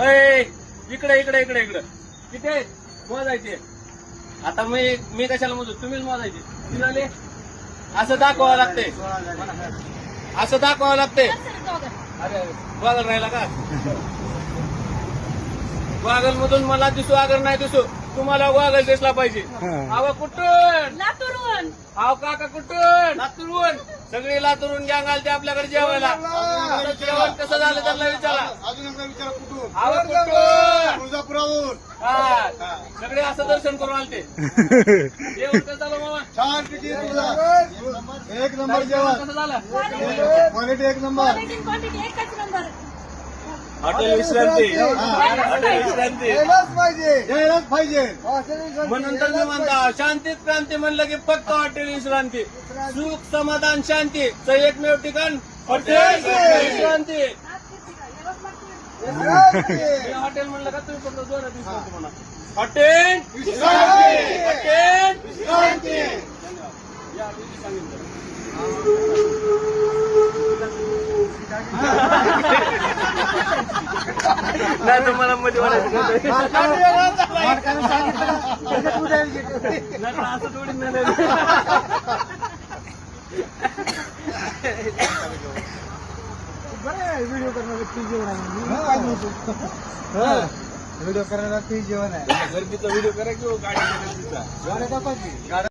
अय, इकडे इकडे इकडे इकडे किती आहेत? मोजायचे. आता मी कशाला मोजू? तुम्हीच मोजायचे. किती झाले? असं दाखवावं लागते. असं दाखवावं लागते. अरे वागल राहिला का? वागल मधून मला दिसू अगर नाही दिसू तुम्हाला वागल दिसला पाहिजे. अहो कुठून? लातूरहून. अहो काका कुठून? लातूरहून. सगळी लातूरून गँग आलते आपल्याकडे जेवायला. आता जेवण कसं झालं त्यांना विचारा. अजून एकदा विचारा कुठून? अहो कुठून? तुळजापुराहून. हा सगळे असं दर्शन करून आलते. जेवण कसं झालं मामा? छान पैकी तुझा एक नंबर जेवण. कसं झालं? क्वालिटी एक नंबर. क्वांटिटी एकच नंबर. हॉटेल विश्रांती. हॉटेल विश्रांती. यायलाच पाहिजे. यायलाच पाहिजे. मग नंतर मी म्हणता शांतीत क्रांती म्हणलं की फक्त हॉटेल विश्रांती. सुख समाधान शांतीचं एकमेव ठिकाण हॉटेल विश्रांती. मी हॉटेल म्हणलं का तुम्ही फक्त जोरात विश्रांती म्हणा. हॉटेल विश्रांती. हॉटेल विश्रांती. या आधी सांगितलं. नाही तुम्हाला मध्ये म्हणायचं असं थोडी नाही. व्हिडिओ करण्याला ती जेवण आहे. व्हिडिओ करण्याला ती जेवण आहे. गर्दीचा व्हिडिओ करा किंवा गाडी